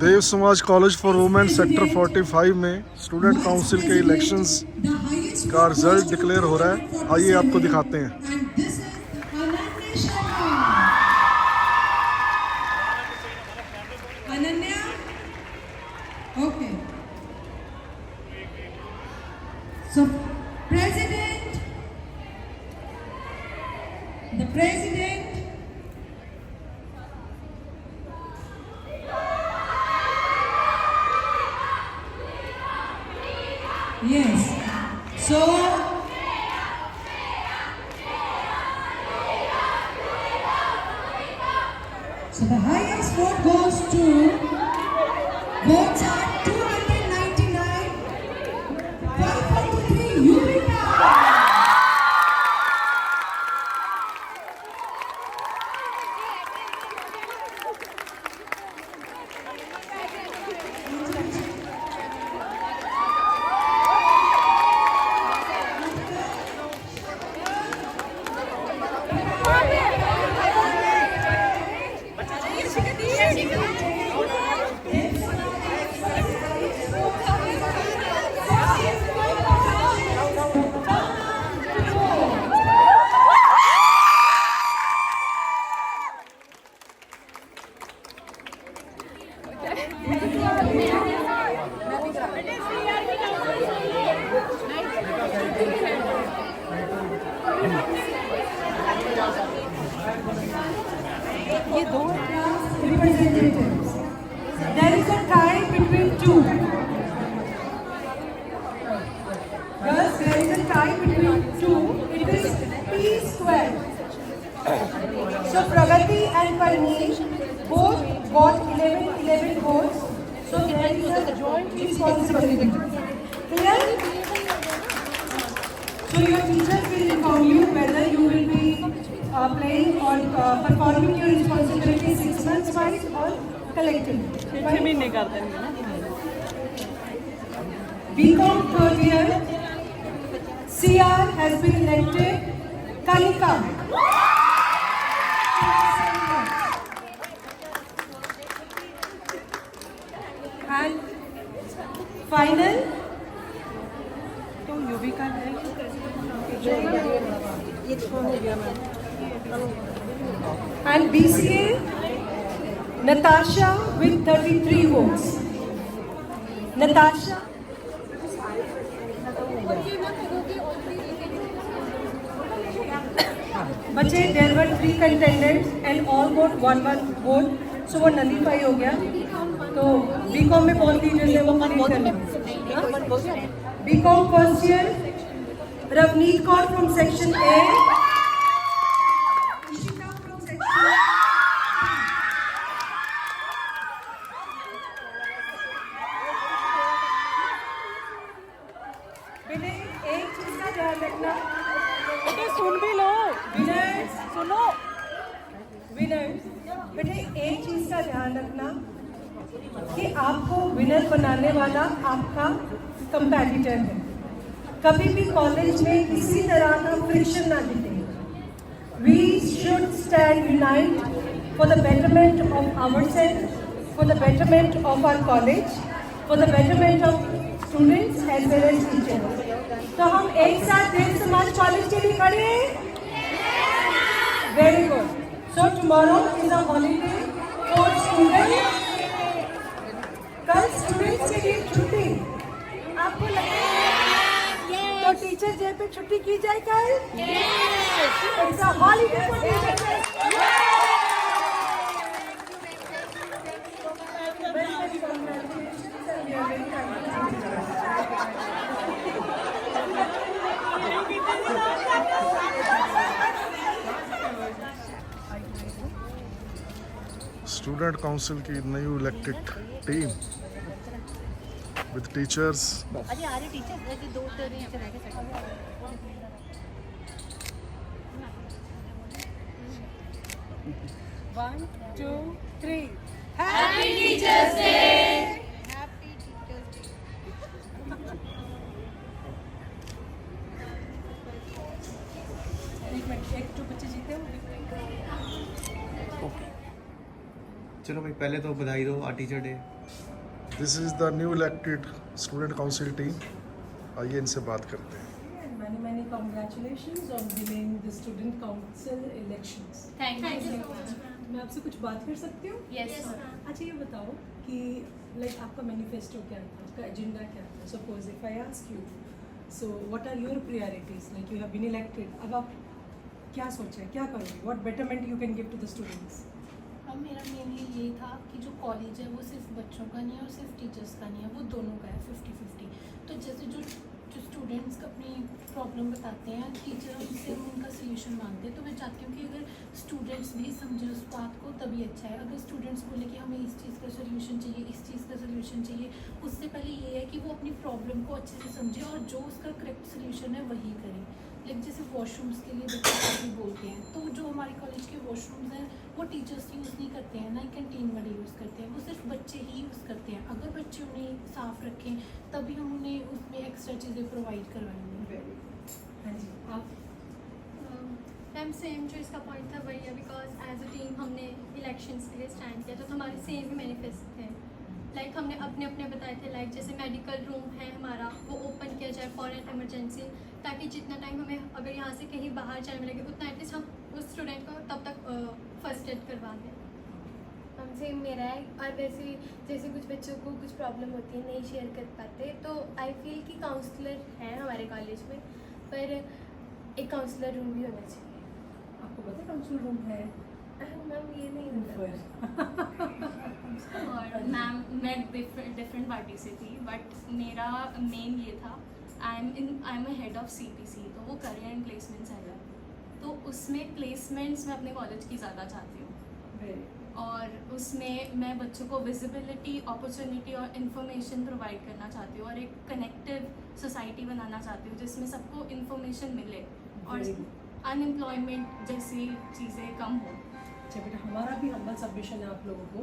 देव समाज college for women sector 45 में student council के इलेक्शंस का रिजल्ट डिक्लेयर हो रहा है। आइए आपको दिखाते हैं। Ananya, okay. So president, the president. Yes. So the highest vote goes to votes are 299, 543 Eureka. ये दो representatives. There is a tie between two. Girls, there is a tie between two. It is P square. So Pragati and Parneet both got 11 votes. So there is a joint responsibility. Clear? So your teachers will inform you whether you will be playing or performing your responsibility 6 months wise or collectively. 6 महीने कर देंगे ना। BCom third year CR has been elected Kalika. And final तो UV का है ये तो हो गया ma'am. And BCA Natasha with 33 votes. Natasha. बच्चे there were 3 contendants and all got 1 vote, so वो nullify हो गया। तो BCom में कौन लीडर है वो नहीं करना। BCom first year Ravneet Kaur from section A, Ishita from section A. बेटे एक चीज का ध्यान रखना, बेटे सुन भी लो, विनर्स सुनो, विनर्स बेटे एक चीज का ध्यान रखना कि आपको विनर बनाने वाला आपका कंपैटिटर है। कभी भी कॉलेज में किसी तरह का फ्रिक्शन ना दिखे। We should stand united for the betterment of ourselves, for the betterment of our college, for the betterment of students as well as teachers. तो हम एक साथ देव समाज कॉलेज के लिए खड़े हैं? Very good. So tomorrow is a holiday for students. कल स्टूडेंट्स के लिए छुट्टी। आपको लगता है तो टीचर डे पे छुट्टी की जाए कल? It's a holiday for teachers. Student council की new elected team with teachers. अरे आरे टीचर ऐसे दो टीचर रह गए। 1 2 3 happy teachers day. Happy teachers day. एक मिनट, एक जो बच्चे जीते पहले तो बधाई दो आज teacher day. This is the new elected student council team. आइए इनसे बात करते हैं। And many congratulations on winning the student council elections. Thank you so much. मैं आपसे कुछ बात कर सकती हूँ? यस अच्छा ये बताओ कि लाइक आपका मैनिफेस्टो क्या था, आपका एजेंडा क्या था? Suppose if I ask you, so what are your priorities? Like you have been elected, अब आप क्या सोचा है, क्या करोगे? What betterment you can give to the students? अब मेरा मेनली ये था कि जो कॉलेज है वो सिर्फ बच्चों का नहीं है और सिर्फ टीचर्स का नहीं है, वो दोनों का है 50-50। तो जैसे जो स्टूडेंट्स अपनी प्रॉब्लम बताते हैं, टीचर उनसे हम उनका सोल्यूशन मांगते हैं, तो मैं चाहती हूँ कि अगर स्टूडेंट्स भी समझे उस बात को तभी अच्छा है। अगर स्टूडेंट्स बोले कि हमें इस चीज़ का सोल्यूशन चाहिए, इस चीज़ का सोल्यूशन चाहिए, उससे पहले ये है कि वो अपनी प्रॉब्लम को अच्छे से समझे और जो उसका करेक्ट सोल्यूशन है वही करें। लाइक जैसे वॉशरूम्स के लिए बच्चे काफ़ी बोलते हैं, तो जो हमारे कॉलेज के वॉशरूम्स हैं वो टीचर्स यूज़ नहीं करते हैं, ना ही कैंटीन वाले यूज़ करते हैं, वो सिर्फ बच्चे ही यूज़ करते हैं। अगर बच्चे उन्हें साफ़ रखें तभी हम उन्हें उसमें एक्स्ट्रा चीज़ें प्रोवाइड करवाएंगे। हाँ जी, आप? मैम सेम जो इसका पॉइंट था वही है, बिकॉज एज अ टीम हमने इलेक्शंस के लिए स्टैंड किया था, तो हमारे सेम ही मैनिफेस्ट थे। लाइक हमने अपने अपने बताए थे, लाइक जैसे मेडिकल रूम है हमारा वो ओपन किया जाए फॉर एन एमरजेंसी, ताकि जितना टाइम हमें अगर यहाँ से कहीं बाहर जाने लगे उतना एटलीस्ट हम उस स्टूडेंट को तब तक फर्स्ट एड करवा दें। हमसे मेरा है। और वैसे जैसे कुछ बच्चों को कुछ प्रॉब्लम होती है, नहीं शेयर कर पाते, तो आई फील कि काउंसलर है हमारे कॉलेज में, पर एक काउंसलर रूम भी होना चाहिए। आपको पता है काउंसिल रूम है? मैम ये नहीं होता। और मैम मैं डिफरेंट पार्टी से थी, बट मेरा मेन ये था, I am a head of CPC, तो वो करियर एंड प्लेसमेंट्स है, तो उसमें प्लेसमेंट्स मैं अपने कॉलेज की ज़्यादा चाहती हूँ, और उसमें मैं बच्चों को विजिबिलिटी, अपॉर्चुनिटी और इन्फॉर्मेशन प्रोवाइड करना चाहती हूँ, और एक कनेक्टिव सोसाइटी बनाना चाहती हूँ जिसमें सबको इन्फॉर्मेशन मिले और अनएम्प्लॉयमेंट जैसी चीज़ें कम हो। अच्छा बेटा, हमारा भी हम्बल सबमिशन है आप लोगों को,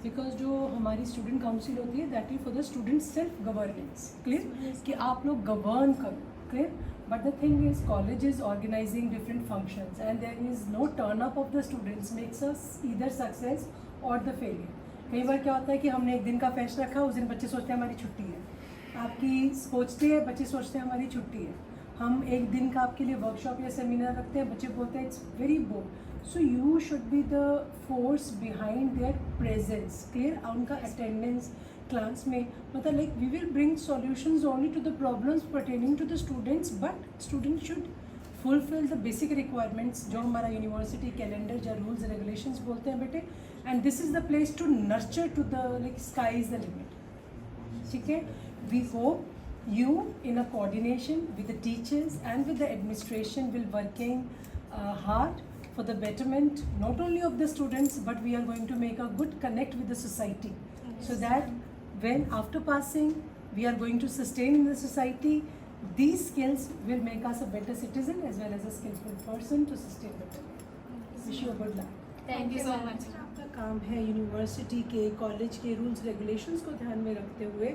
बिकॉज जो हमारी स्टूडेंट काउंसिल होती है that is for the student self governance, clear, कि आप लोग गवर्न करो, clear. But the thing is college is organising different functions and there is no turn up of the students makes us either success और the failure. कई बार क्या होता है कि हमने एक दिन का फेस्ट रखा, उस दिन बच्चे सोचते हैं हमारी छुट्टी है, आपकी सोचते हैं बच्चे सोचते हैं हमारी छुट्टी है। हम एक दिन का आपके लिए वर्कशॉप या सेमिनार रखते हैं, बच्चे बोलते हैं it's very bore. So you should be the force behind their presence, clear. उनका अटेंडेंस क्लास में मतलब like we will bring solutions only to the problems pertaining to the students, but student should fulfil the basic requirements जो हमारा university calendar या rules regulations बोलते हैं बेटे। And this is the place to nurture to the like sky is the limit, ठीक है। We hope you in a coordination with the teachers and with the administration will working hard for the betterment not only of the students, but we are going to make a good connect with the society, so that when after passing we are going to sustain in the society, these skills will make us a better citizen as well as a skillful person to sustain better. Wish you a good luck. Thank you so much. आपका काम है university के college के rules regulations को ध्यान में रखते हुए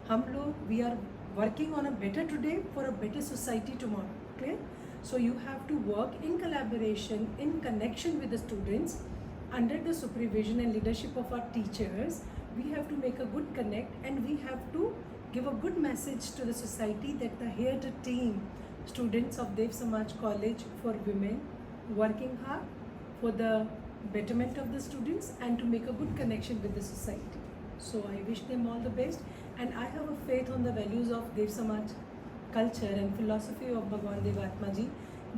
हम लोग we are working on a better today for a better society tomorrow, okay? So you have to work in collaboration, in connection with the students, under the supervision and leadership of our teachers. We have to make a good connect and we have to give a good message to the society that the here the team, students of Dev Samaj College for Women, working hard for the betterment of the students and to make a good connection with the society. So I wish them all the best, and I have a faith on the values of Dev Samaj culture and philosophy of Bhagwan Dev Atma Ji,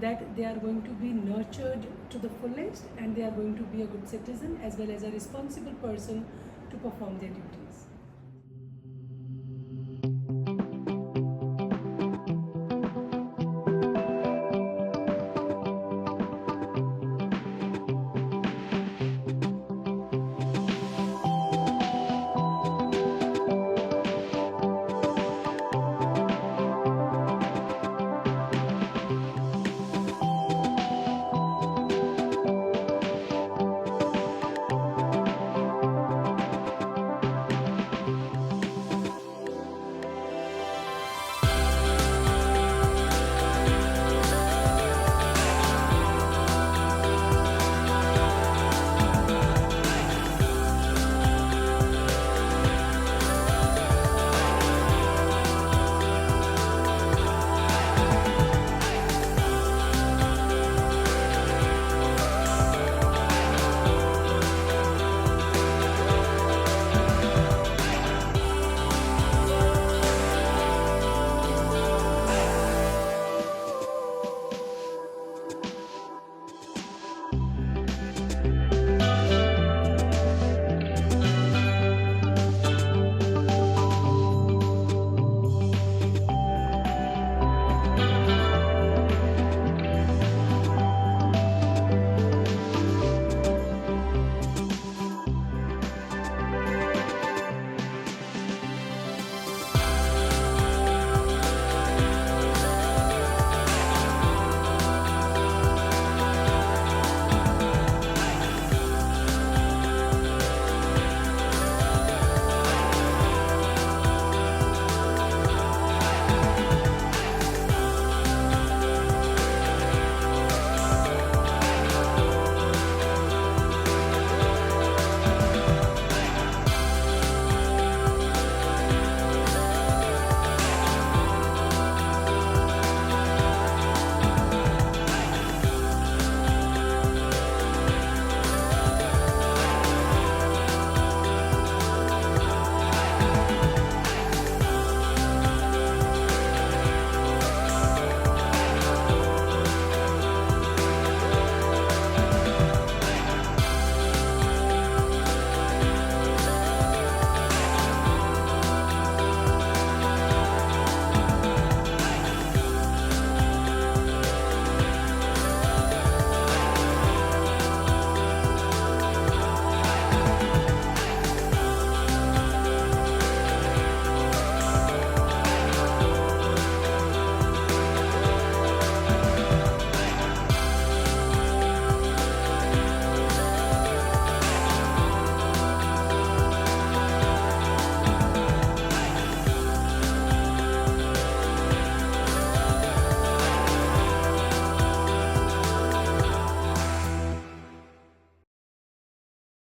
that they are going to be nurtured to the fullest and they are going to be a good citizen as well as a responsible person to perform their duties.